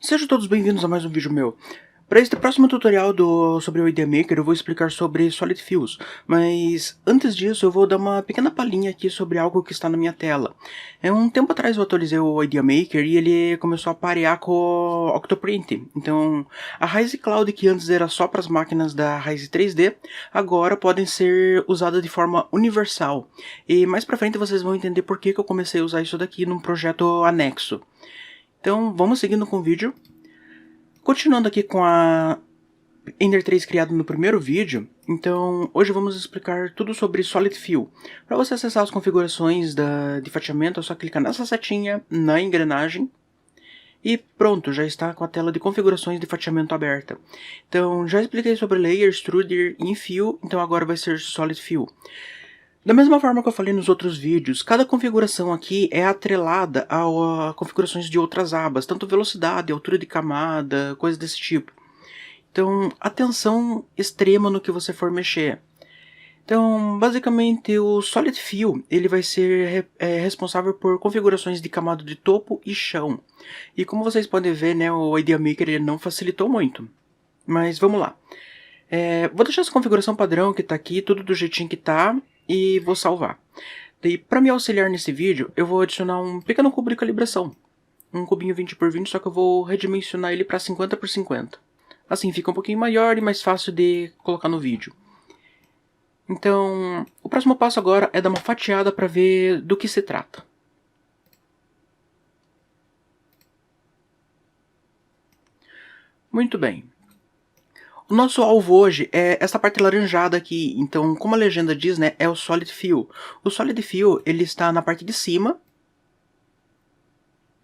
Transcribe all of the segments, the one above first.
Sejam todos bem-vindos a mais um vídeo meu. Para este próximo tutorial sobre o Idea Maker eu vou explicar sobre Solid Fields, mas antes disso eu vou dar uma pequena palhinha aqui sobre algo que está na minha tela. Um tempo atrás eu atualizei o Idea Maker e ele começou a parear com o Octoprint. Então a Raiz Cloud, que antes era só para as máquinas da Raiz 3D, agora podem ser usadas de forma universal. E mais pra frente vocês vão entender por que eu comecei a usar isso daqui num projeto anexo. Então vamos seguindo com o vídeo. Continuando aqui com a Ender 3 criado no primeiro vídeo, então hoje vamos explicar tudo sobre Solid Fill. Para você acessar as configurações de fatiamento é só clicar nessa setinha, na engrenagem, e pronto, já está com a tela de configurações de fatiamento aberta. Então já expliquei sobre Layer, Extruder e Infill, então agora vai ser Solid Fill. Da mesma forma que eu falei nos outros vídeos, cada configuração aqui é atrelada a configurações de outras abas, tanto velocidade, altura de camada, coisas desse tipo. Então, atenção extrema no que você for mexer. Então, basicamente, o Solid Fill ele vai ser responsável por configurações de camada de topo e chão. E como vocês podem ver, né, o Idea Maker ele não facilitou muito. Mas vamos lá. Vou deixar essa configuração padrão que está aqui, tudo do jeitinho que está. E vou salvar. Daí, para me auxiliar nesse vídeo, eu vou adicionar um pequeno cubo de calibração. Um cubinho 20 por 20, só que eu vou redimensionar ele para 50 por 50. Assim fica um pouquinho maior e mais fácil de colocar no vídeo. Então, o próximo passo agora é dar uma fatiada para ver do que se trata. Muito bem. O nosso alvo hoje é essa parte laranjada aqui, então como a legenda diz, né, é o Solid Fill. O Solid Fill ele está na parte de cima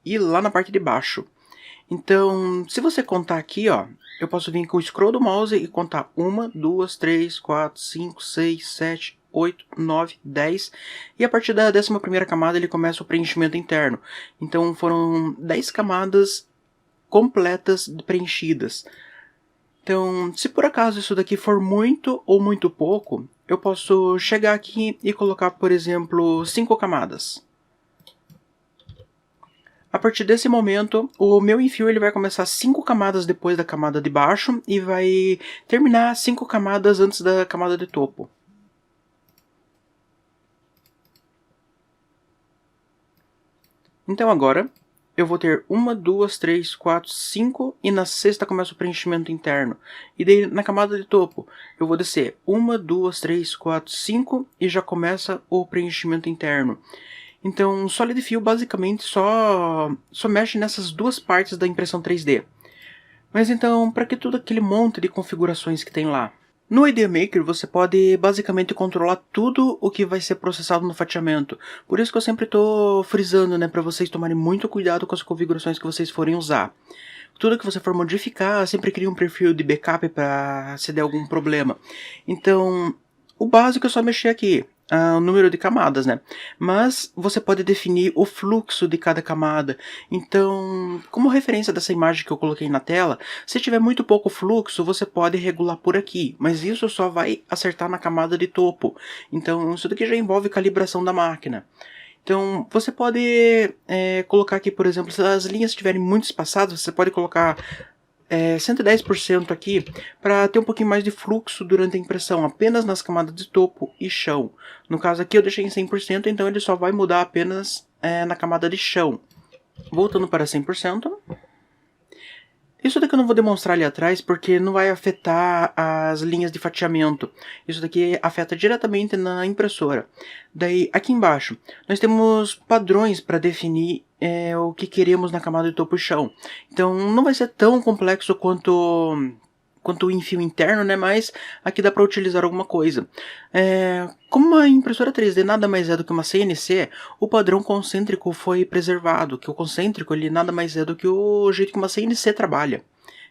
e lá na parte de baixo. Então, se você contar aqui, ó, eu posso vir com o scroll do mouse e contar 1, 2, 3, 4, 5, 6, 7, 8, 9, 10. E a partir da 11ª camada ele começa o preenchimento interno. Então foram 10 camadas completas preenchidas. Então, se por acaso isso daqui for muito ou muito pouco, eu posso chegar aqui e colocar, por exemplo, 5 camadas. A partir desse momento, o meu Infill ele vai começar 5 camadas depois da camada de baixo e vai terminar 5 camadas antes da camada de topo. Então agora, eu vou ter 1, 2, 3, 4, 5 e na sexta começa o preenchimento interno. E daí na camada de topo eu vou descer 1, 2, 3, 4, 5 e já começa o preenchimento interno. Então o Solid Fill basicamente só mexe nessas duas partes da impressão 3D. Mas então, para que todo aquele monte de configurações que tem lá? No Idea Maker você pode basicamente controlar tudo o que vai ser processado no fatiamento. Por isso que eu sempre estou frisando, né, para vocês tomarem muito cuidado com as configurações que vocês forem usar. Tudo que você for modificar, sempre cria um perfil de backup para se der algum problema. Então, o básico é só mexer aqui. O número de camadas, né? Mas você pode definir o fluxo de cada camada. Então, como referência dessa imagem que eu coloquei na tela, se tiver muito pouco fluxo, você pode regular por aqui, mas isso só vai acertar na camada de topo. Então, isso daqui já envolve calibração da máquina. Então, você pode colocar aqui, por exemplo, se as linhas estiverem muito espaçadas, você pode colocar 110% aqui para ter um pouquinho mais de fluxo durante a impressão, apenas nas camadas de topo e chão. No caso aqui eu deixei em 100%, então ele só vai mudar apenas na camada de chão. Voltando para 100%. Isso daqui eu não vou demonstrar ali atrás porque não vai afetar as linhas de fatiamento. Isso daqui afeta diretamente na impressora. Daí aqui embaixo nós temos padrões para definir o que queremos na camada de topo e chão. Então não vai ser tão complexo quanto o Infill interno, né? Mas aqui dá para utilizar alguma coisa. Como uma impressora 3D nada mais é do que uma CNC, o padrão concêntrico foi preservado, que o concêntrico ele nada mais é do que o jeito que uma CNC trabalha.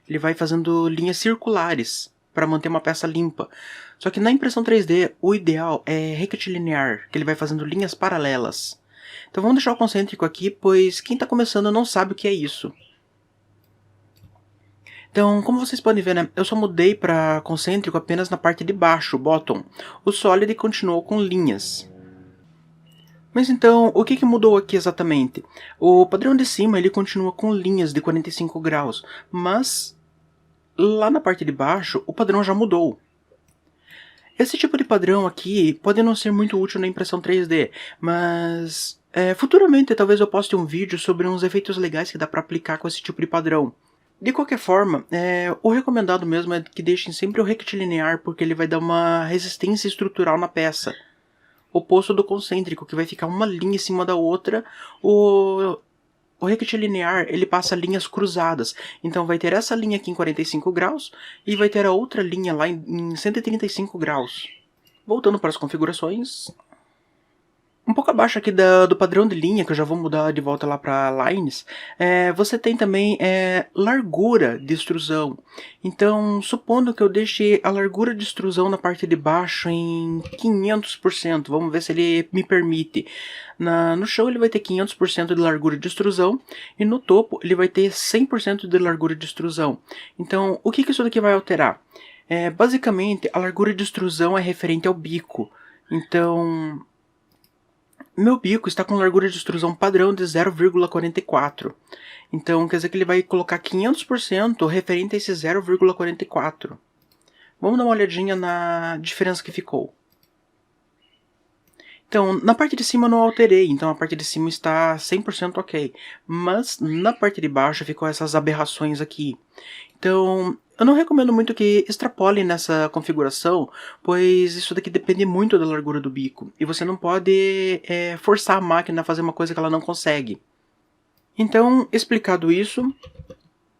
Ele vai fazendo linhas circulares para manter uma peça limpa. Só que na impressão 3D, o ideal é retilínear, que ele vai fazendo linhas paralelas. Então vamos deixar o concêntrico aqui, pois quem está começando não sabe o que é isso. Então, como vocês podem ver, né, eu só mudei para concêntrico apenas na parte de baixo, bottom. O Solid continuou com linhas. Mas então, o que mudou aqui exatamente? O padrão de cima ele continua com linhas de 45 graus, mas lá na parte de baixo o padrão já mudou. Esse tipo de padrão aqui pode não ser muito útil na impressão 3D, mas futuramente talvez eu poste um vídeo sobre uns efeitos legais que dá para aplicar com esse tipo de padrão. De qualquer forma, o recomendado mesmo é que deixem sempre o rectilinear, porque ele vai dar uma resistência estrutural na peça. Oposto do concêntrico, que vai ficar uma linha em cima da outra, o rectilinear ele passa linhas cruzadas. Então vai ter essa linha aqui em 45 graus e vai ter a outra linha lá em 135 graus. Voltando para as configurações. Um pouco abaixo aqui do padrão de linha, que eu já vou mudar de volta lá para lines, você tem também largura de extrusão. Então, supondo que eu deixe a largura de extrusão na parte de baixo em 500%, vamos ver se ele me permite. No chão ele vai ter 500% de largura de extrusão e no topo ele vai ter 100% de largura de extrusão. Então, o que isso daqui vai alterar? Basicamente, a largura de extrusão é referente ao bico. Então, meu bico está com largura de extrusão padrão de 0,44. Então quer dizer que ele vai colocar 500% referente a esse 0,44. Vamos dar uma olhadinha na diferença que ficou. Então, na parte de cima eu não alterei, então a parte de cima está 100% ok. Mas na parte de baixo ficou essas aberrações aqui. Então, eu não recomendo muito que extrapole nessa configuração, pois isso daqui depende muito da largura do bico. E você não pode forçar a máquina a fazer uma coisa que ela não consegue. Então, explicado isso,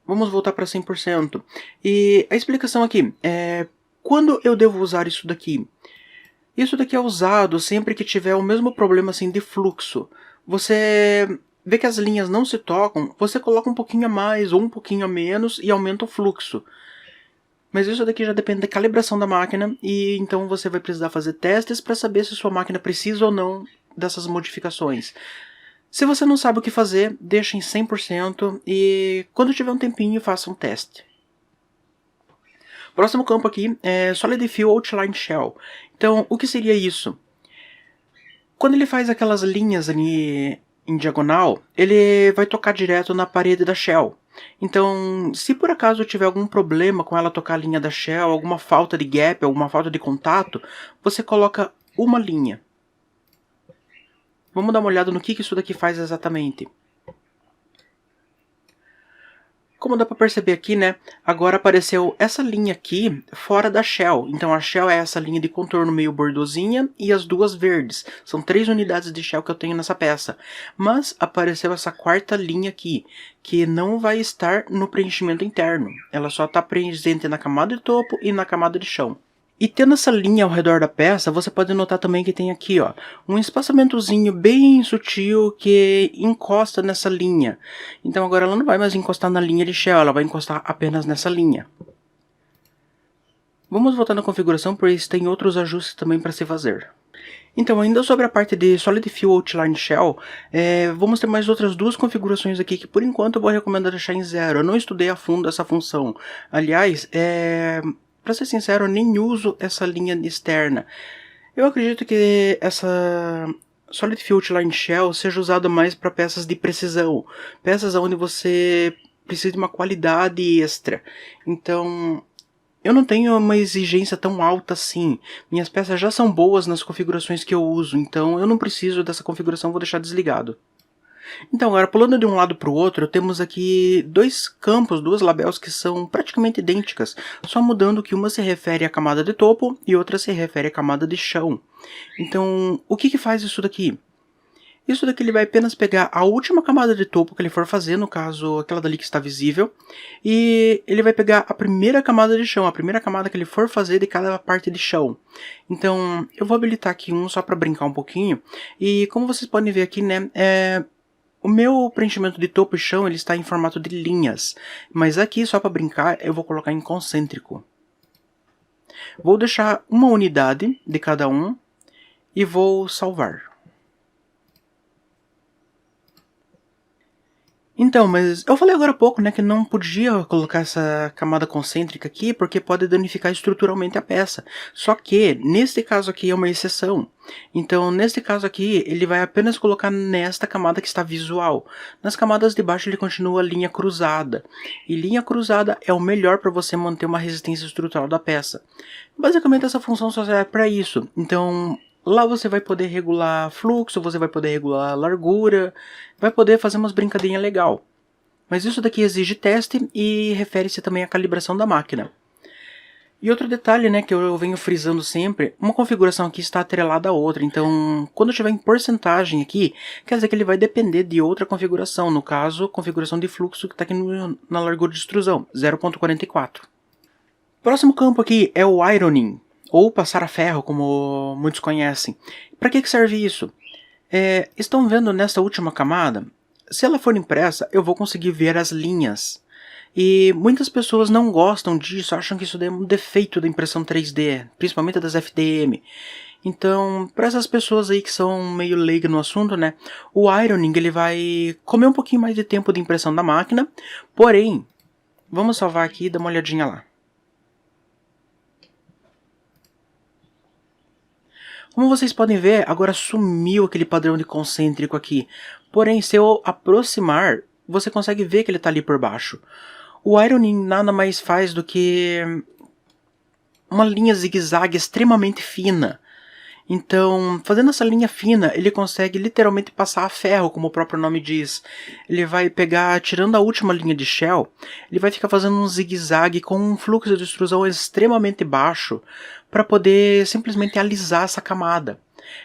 vamos voltar para 100%. E a explicação aqui é quando eu devo usar isso daqui? Isso daqui é usado sempre que tiver o mesmo problema assim de fluxo. Você vê que as linhas não se tocam, você coloca um pouquinho a mais ou um pouquinho a menos e aumenta o fluxo. Mas isso daqui já depende da calibração da máquina e então você vai precisar fazer testes para saber se sua máquina precisa ou não dessas modificações. Se você não sabe o que fazer, deixa em 100% e quando tiver um tempinho faça um teste. Próximo campo aqui é Solid Fill Outline Shell. Então, o que seria isso? Quando ele faz aquelas linhas ali em diagonal, ele vai tocar direto na parede da shell. Então, se por acaso tiver algum problema com ela tocar a linha da shell, alguma falta de gap, alguma falta de contato, você coloca uma linha. Vamos dar uma olhada no que isso daqui faz exatamente. Como dá para perceber aqui, né, agora apareceu essa linha aqui fora da shell. Então a shell é essa linha de contorno meio bordosinha e as duas verdes. São 3 unidades de shell que eu tenho nessa peça. Mas apareceu essa quarta linha aqui, que não vai estar no preenchimento interno. Ela só está presente na camada de topo e na camada de chão. E tendo essa linha ao redor da peça, você pode notar também que tem aqui, ó, um espaçamentozinho bem sutil que encosta nessa linha. Então agora ela não vai mais encostar na linha de shell, ela vai encostar apenas nessa linha. Vamos voltar na configuração, pois tem outros ajustes também para se fazer. Então, ainda sobre a parte de Solid Fill Outline Shell, vamos ter mais outras duas configurações aqui que por enquanto eu vou recomendar deixar em 0. Eu não estudei a fundo essa função. Aliás, para ser sincero, eu nem uso essa linha externa. Eu acredito que essa Solid Fill Outline Shell seja usada mais para peças de precisão. Peças onde você precisa de uma qualidade extra. Então, eu não tenho uma exigência tão alta assim. Minhas peças já são boas nas configurações que eu uso. Então, eu não preciso dessa configuração, vou deixar desligado. Então, agora, pulando de um lado para o outro, temos aqui dois campos, duas labels que são praticamente idênticas, só mudando que uma se refere à camada de topo e outra se refere à camada de chão. Então, o que faz isso daqui? Isso daqui ele vai apenas pegar a última camada de topo que ele for fazer, no caso aquela dali que está visível, e ele vai pegar a primeira camada de chão, a primeira camada que ele for fazer de cada parte de chão. Então, eu vou habilitar aqui um só para brincar um pouquinho, e como vocês podem ver aqui, né, o meu preenchimento de topo e chão ele está em formato de linhas, mas aqui, só para brincar, eu vou colocar em concêntrico. Vou deixar uma unidade de cada um e vou salvar. Então, mas eu falei agora há pouco, né, que não podia colocar essa camada concêntrica aqui porque pode danificar estruturalmente a peça. Só que, neste caso aqui é uma exceção. Então, neste caso aqui, ele vai apenas colocar nesta camada que está visual. Nas camadas de baixo ele continua linha cruzada. E linha cruzada é o melhor para você manter uma resistência estrutural da peça. Basicamente essa função só serve para isso. Então, lá você vai poder regular fluxo, você vai poder regular largura, vai poder fazer umas brincadeirinhas legal. Mas isso daqui exige teste e refere-se também à calibração da máquina. E outro detalhe, né, que eu venho frisando sempre, uma configuração aqui está atrelada à outra, então quando tiver em porcentagem aqui, quer dizer que ele vai depender de outra configuração, no caso, configuração de fluxo que está aqui na largura de extrusão, 0.44. Próximo campo aqui é o ironing, ou passar a ferro, como muitos conhecem. Para que serve isso? Estão vendo nessa última camada? Se ela for impressa, eu vou conseguir ver as linhas. E muitas pessoas não gostam disso, acham que isso é um defeito da impressão 3D, principalmente das FDM. Então, para essas pessoas aí que são meio leigas no assunto, né, o ironing ele vai comer um pouquinho mais de tempo de impressão da máquina, porém, vamos salvar aqui e dar uma olhadinha lá. Como vocês podem ver, agora sumiu aquele padrão de concêntrico aqui. Porém, se eu aproximar, você consegue ver que ele está ali por baixo. O ironing nada mais faz do que uma linha zigue-zague extremamente fina. Então, fazendo essa linha fina, ele consegue literalmente passar a ferro, como o próprio nome diz. Ele vai pegar, tirando a última linha de shell, ele vai ficar fazendo um zigue-zague com um fluxo de extrusão extremamente baixo para poder simplesmente alisar essa camada.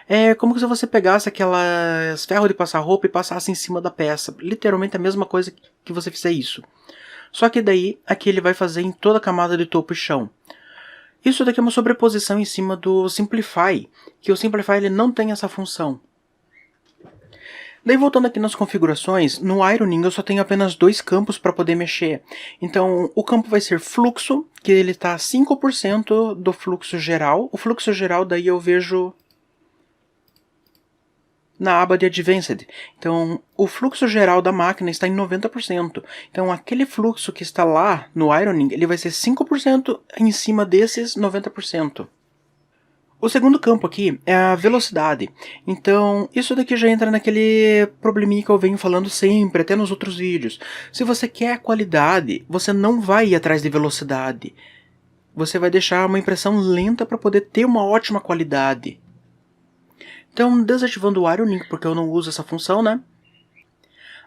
É como se você pegasse aquelas ferros de passar roupa e passasse em cima da peça. Literalmente a mesma coisa que você fizer isso. Só que daí, aqui ele vai fazer em toda a camada de topo e chão. Isso daqui é uma sobreposição em cima do Simplify, que o Simplify ele não tem essa função. Daí voltando aqui nas configurações, no ironing eu só tenho apenas dois campos para poder mexer. Então o campo vai ser fluxo, que ele está 5% do fluxo geral. O fluxo geral daí eu vejo na aba de Advanced. Então, o fluxo geral da máquina está em 90%. Então, aquele fluxo que está lá no ironing, ele vai ser 5% em cima desses 90%. O segundo campo aqui é a velocidade. Então, isso daqui já entra naquele probleminha que eu venho falando sempre, até nos outros vídeos. Se você quer qualidade, você não vai ir atrás de velocidade. Você vai deixar uma impressão lenta para poder ter uma ótima qualidade. Então, desativando o ironing, porque eu não uso essa função, né?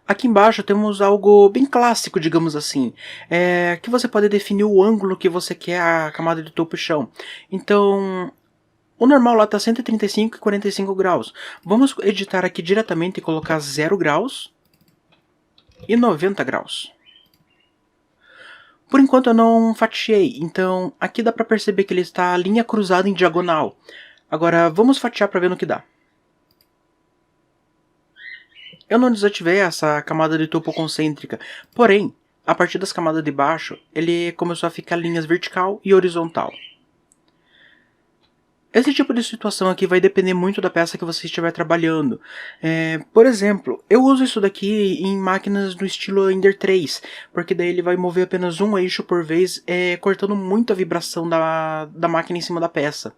Aqui embaixo temos algo bem clássico, digamos assim, que você pode definir o ângulo que você quer a camada de topo e chão. Então, o normal lá está 135 e 45 graus. Vamos editar aqui diretamente e colocar 0 graus e 90 graus. Por enquanto eu não fatiei, então aqui dá para perceber que ele está linha cruzada em diagonal. Agora vamos fatiar para ver no que dá. Eu não desativei essa camada de topo concêntrica, porém, a partir das camadas de baixo, ele começou a ficar linhas vertical e horizontal. Esse tipo de situação aqui vai depender muito da peça que você estiver trabalhando. Por exemplo, eu uso isso daqui em máquinas do estilo Ender 3, porque daí ele vai mover apenas um eixo por vez, cortando muito a vibração da máquina em cima da peça.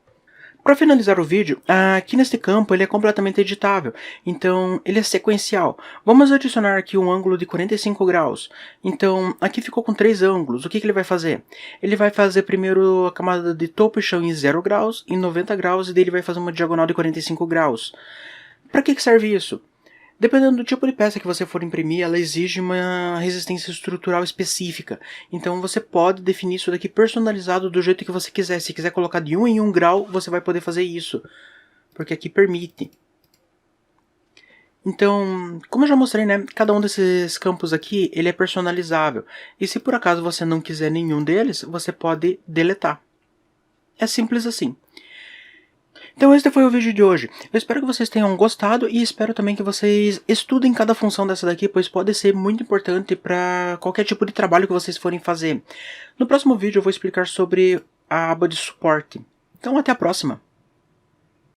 Para finalizar o vídeo, aqui neste campo ele é completamente editável, então ele é sequencial. Vamos adicionar aqui um ângulo de 45 graus. Então aqui ficou com 3 ângulos. O que ele vai fazer? Ele vai fazer primeiro a camada de topo e chão em 0 graus, em 90 graus, e daí ele vai fazer uma diagonal de 45 graus. Para que serve isso? Dependendo do tipo de peça que você for imprimir, ela exige uma resistência estrutural específica. Então você pode definir isso daqui personalizado do jeito que você quiser. Se quiser colocar de 1 em 1 grau, você vai poder fazer isso. Porque aqui permite. Então, como eu já mostrei, né, cada um desses campos aqui, ele é personalizável. E se por acaso você não quiser nenhum deles, você pode deletar. É simples assim. Então este foi o vídeo de hoje. Eu espero que vocês tenham gostado e espero também que vocês estudem cada função dessa daqui, pois pode ser muito importante para qualquer tipo de trabalho que vocês forem fazer. No próximo vídeo eu vou explicar sobre a aba de suporte. Então até a próxima!